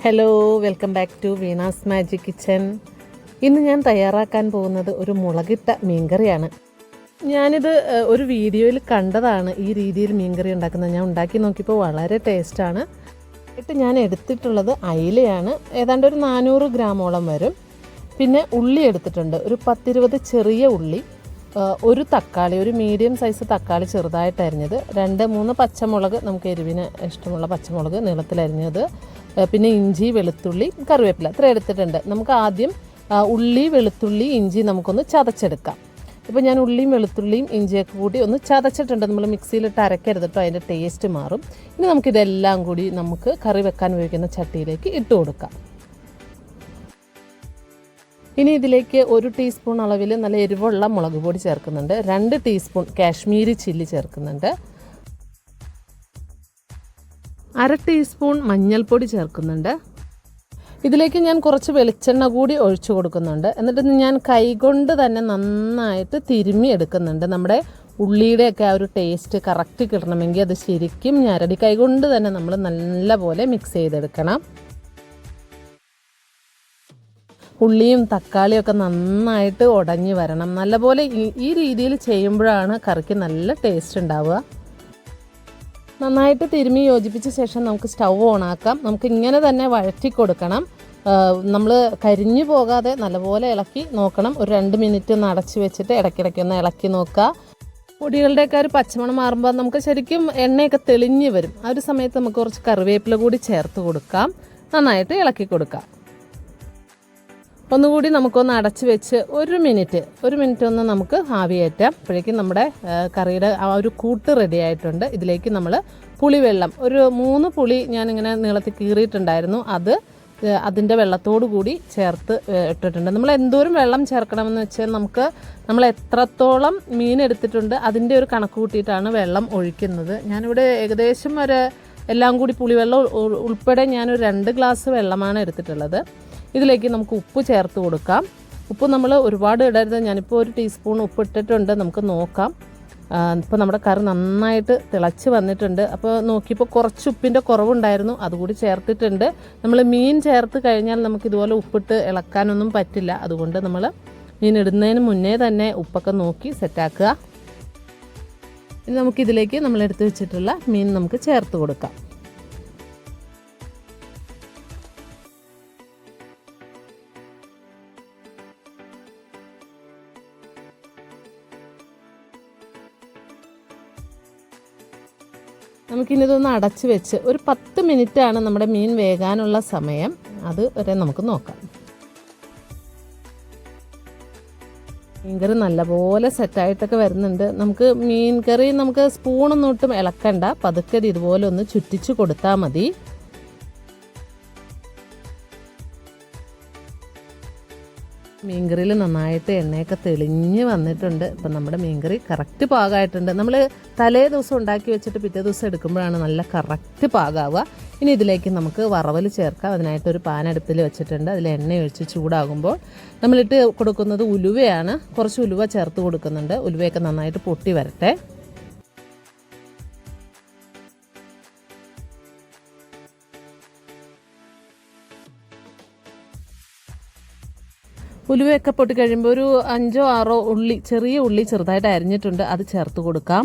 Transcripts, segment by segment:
Hello, welcome back to Veena's magic kitchen. ഇന്ന് ഞാൻ തയ്യാറാക്കാൻ പോകുന്നത് ഒരു മുളകിട്ട മീൻകറിയാണ്. ഞാനിത് ഒരു വീഡിയോയിൽ കണ്ടതാണ് ഈ രീതിയിൽ മീൻകറി ഉണ്ടാക്കുന്നത്. ഞാൻ ഉണ്ടാക്കി നോക്കിയപ്പോൾ വളരെ ടേസ്റ്റാണ്. ഞാൻ എടുത്തിട്ടുള്ളത് അയിലയാണ്. ഏതാണ്ട് ഒരു 400 ഗ്രാമോളം വരും. പിന്നെ ഉള്ളി എടുത്തിട്ടുണ്ട്, ഒരു 10-20 ചെറിയ ഉള്ളി, ഒരു തക്കാളി, ഒരു മീഡിയം സൈസ് തക്കാളി ചെറുതായിട്ട് അരിഞ്ഞത്, 2-3 പച്ചമുളക്, നമുക്ക് എരിവിന് ഇഷ്ടമുള്ള പച്ചമുളക് നീളത്തിലരിഞ്ഞത്, പിന്നെ ഇഞ്ചി, വെളുത്തുള്ളി, കറിവേപ്പില, ഇത്ര എടുത്തിട്ടുണ്ട്. നമുക്ക് ആദ്യം ഉള്ളി, വെളുത്തുള്ളി, ഇഞ്ചി നമുക്കൊന്ന് ചതച്ചെടുക്കാം. ഇപ്പോൾ ഞാൻ ഉള്ളിയും വെളുത്തുള്ളിയും ഇഞ്ചിയൊക്കെ കൂടി ഒന്ന് ചതച്ചിട്ടുണ്ട്. നമ്മൾ മിക്സിയിലിട്ട് അരക്കരുത് കേട്ടോ, അതിൻ്റെ ടേസ്റ്റ് മാറും. ഇനി നമുക്കിതെല്ലാം കൂടി നമുക്ക് കറി വെക്കാൻ ഉപയോഗിക്കുന്ന ചട്ടിയിലേക്ക് ഇട്ട് കൊടുക്കാം. ഇനി ഇതിലേക്ക് 1 ടീസ്പൂൺ അളവിൽ നല്ല എരിവുള്ള മുളക് പൊടി ചേർക്കുന്നുണ്ട്, 2 ടീസ്പൂൺ കാശ്മീരി ചില്ലി ചേർക്കുന്നുണ്ട്, 1/2 ടീസ്പൂൺ മഞ്ഞൾപ്പൊടി ചേർക്കുന്നുണ്ട്. ഇതിലേക്ക് ഞാൻ കുറച്ച് വെളിച്ചെണ്ണ കൂടി ഒഴിച്ചു കൊടുക്കുന്നുണ്ട്. എന്നിട്ട് ഞാൻ കൈകൊണ്ട് തന്നെ നന്നായിട്ട് തിരുമ്മി എടുക്കുന്നുണ്ട്. നമ്മുടെ ഉള്ളിയുടെയൊക്കെ ആ ഒരു ടേസ്റ്റ് കറക്റ്റ് കിട്ടണമെങ്കിൽ അത് ശരിക്കും ഞരടി കൈകൊണ്ട് തന്നെ നമ്മൾ നല്ലപോലെ മിക്സ് ചെയ്തെടുക്കണം. ഉള്ളിയും തക്കാളിയൊക്കെ നന്നായിട്ട് ഉടഞ്ഞ് വരണം. നല്ലപോലെ ഈ രീതിയിൽ ചെയ്യുമ്പോഴാണ് കറിക്ക് നല്ല ടേസ്റ്റ് ഉണ്ടാവുക. നന്നായിട്ട് തിരുമ്മി യോജിപ്പിച്ച ശേഷം നമുക്ക് സ്റ്റൗ ഓണാക്കാം. നമുക്ക് ഇങ്ങനെ തന്നെ വഴറ്റി കൊടുക്കണം. നമ്മൾ കരിഞ്ഞു പോകാതെ നല്ലപോലെ ഇളക്കി നോക്കണം. ഒരു 2 മിനിറ്റ് ഒന്ന് അടച്ചു വെച്ചിട്ട് ഇടയ്ക്കിടയ്ക്ക് ഒന്ന് ഇളക്കി നോക്കുക. പൊടികളുടെയൊക്കെ ഒരു പച്ചമണം മാറുമ്പോൾ നമുക്ക് ശരിക്കും എണ്ണയൊക്കെ തെളിഞ്ഞ് വരും. ആ ഒരു സമയത്ത് നമുക്ക് കുറച്ച് കറിവേപ്പില കൂടി ചേർത്ത് കൊടുക്കാം. നന്നായിട്ട് ഇളക്കി കൊടുക്കാം. ഒന്നുകൂടി നമുക്കൊന്ന് അടച്ചു വെച്ച് ഒരു മിനിറ്റ് ഒന്ന് നമുക്ക് ആവിയേറ്റാം. അപ്പോഴേക്കും നമ്മുടെ കറിയുടെ ആ ഒരു കൂട്ട് റെഡി ആയിട്ടുണ്ട്. ഇതിലേക്ക് നമ്മൾ പുളിവെള്ളം, ഒരു 3 പുളി ഞാനിങ്ങനെ നീളത്തിൽ കീറിയിട്ടുണ്ടായിരുന്നു, അതിൻ്റെ വെള്ളത്തോടു കൂടി ചേർത്ത് ഇട്ടിട്ടുണ്ട്. നമ്മൾ എന്തോരം വെള്ളം ചേർക്കണമെന്ന് വെച്ചാൽ നമ്മൾ എത്രത്തോളം മീൻ എടുത്തിട്ടുണ്ട് അതിൻ്റെ ഒരു കണക്ക് കൂട്ടിയിട്ടാണ് വെള്ളം ഒഴിക്കുന്നത്. ഞാനിവിടെ ഏകദേശം എല്ലാം കൂടി പുളിവെള്ളം ഉൾപ്പെടെ ഞാനൊരു 2 ഗ്ലാസ് വെള്ളമാണ് എടുത്തിട്ടുള്ളത്. ഇതിലേക്ക് നമുക്ക് ഉപ്പ് ചേർത്ത് കൊടുക്കാം. ഉപ്പ് നമ്മൾ ഒരുപാട് ഇടരുത്. ഞാനിപ്പോൾ 1 ടീസ്പൂൺ ഉപ്പ് ഇട്ടിട്ടുണ്ട്. നമുക്ക് നോക്കാം. ഇപ്പോൾ നമ്മുടെ കറി നന്നായിട്ട് തിളച്ച് വന്നിട്ടുണ്ട്. അപ്പോൾ നോക്കിയപ്പോൾ കുറച്ച് ഉപ്പിൻ്റെ കുറവുണ്ടായിരുന്നു, അതുകൂടി ചേർത്തിട്ടുണ്ട്. നമ്മൾ മീൻ ചേർത്ത് കഴിഞ്ഞാൽ നമുക്കിതുപോലെ ഉപ്പിട്ട് ഇളക്കാനൊന്നും പറ്റില്ല. അതുകൊണ്ട് നമ്മൾ മീൻ ഇടുന്നതിന് മുന്നേ തന്നെ ഉപ്പൊക്കെ നോക്കി സെറ്റാക്കുക. ഇനി നമുക്കിതിലേക്ക് നമ്മൾ എടുത്ത് വെച്ചിട്ടുള്ള മീൻ നമുക്ക് ചേർത്ത് കൊടുക്കാം. നമുക്കിനി ഇതൊന്ന് അടച്ച് വെച്ച് ഒരു 10 മിനിറ്റാണ് നമ്മുടെ മീൻ വേകാനുള്ള സമയം. അത് വരെ നമുക്ക് നോക്കാം. മീൻകറി നല്ലപോലെ സെറ്റായിട്ടൊക്കെ വരുന്നുണ്ട്. നമുക്ക് മീൻകറി സ്പൂണൊന്നും ഒട്ടും ഇളക്കണ്ട, പതുക്കെ ഇതുപോലെ ഒന്ന് ചുറ്റിച്ച് കൊടുത്താൽ മതി. മീൻകറിയിൽ നന്നായിട്ട് എണ്ണയൊക്കെ തെളിഞ്ഞ് വന്നിട്ടുണ്ട്. ഇപ്പം നമ്മുടെ മീൻകറി കറക്റ്റ് പാകമായിട്ടുണ്ട്. നമ്മൾ തലേ ദിവസം ഉണ്ടാക്കി വെച്ചിട്ട് പിറ്റേ ദിവസം എടുക്കുമ്പോഴാണ് നല്ല കറക്റ്റ് പാകമാവുക. ഇനി ഇതിലേക്ക് നമുക്ക് വറവൽ ചേർക്കാം. അതിനായിട്ടൊരു പാൻ അടുപ്പിൽ വെച്ചിട്ടുണ്ട്. അതിൽ എണ്ണ ഒഴിച്ച് ചൂടാകുമ്പോൾ നമ്മളിട്ട് കൊടുക്കുന്നത് ഉലുവയാണ്. കുറച്ച് ഉലുവ ചേർത്ത് കൊടുക്കുന്നുണ്ട്. ഉലുവയൊക്കെ നന്നായിട്ട് പൊട്ടി വരട്ടെ. ഉലുവയൊക്കെ പൊട്ടി കഴിയുമ്പോൾ ഒരു 5-6 ഉള്ളി, ചെറിയ ഉള്ളി ചെറുതായിട്ട് അരിഞ്ഞിട്ടുണ്ട്, അത് ചേർത്ത് കൊടുക്കാം.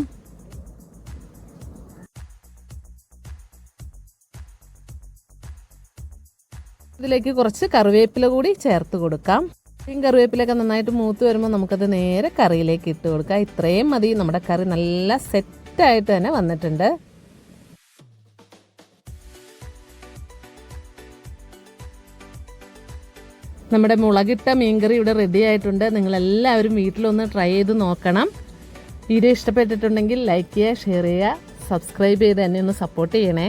ഇതിലേക്ക് കുറച്ച് കറിവേപ്പില കൂടി ചേർത്ത് കൊടുക്കാം. ഈ കറിവേപ്പിലൊക്കെ നന്നായിട്ട് മൂത്ത് വരുമ്പോൾ നമുക്കത് നേരെ കറിയിലേക്ക് ഇട്ട് കൊടുക്കാം. ഇത്രയും മതി. നമ്മുടെ കറി നല്ല സെറ്റായിട്ട് തന്നെ വന്നിട്ടുണ്ട്. നമ്മുടെ മുളകിട്ട മീൻകറി ഇവിടെ റെഡി ആയിട്ടുണ്ട്. നിങ്ങളെല്ലാവരും വീട്ടിലൊന്ന് ട്രൈ ചെയ്ത് നോക്കണം. വീഡിയോ ഇഷ്ടപ്പെട്ടിട്ടുണ്ടെങ്കിൽ ലൈക്ക് ചെയ്യുക, ഷെയർ ചെയ്യുക, സബ്സ്ക്രൈബ് ചെയ്ത് എന്നെ ഒന്ന് സപ്പോർട്ട് ചെയ്യണേ.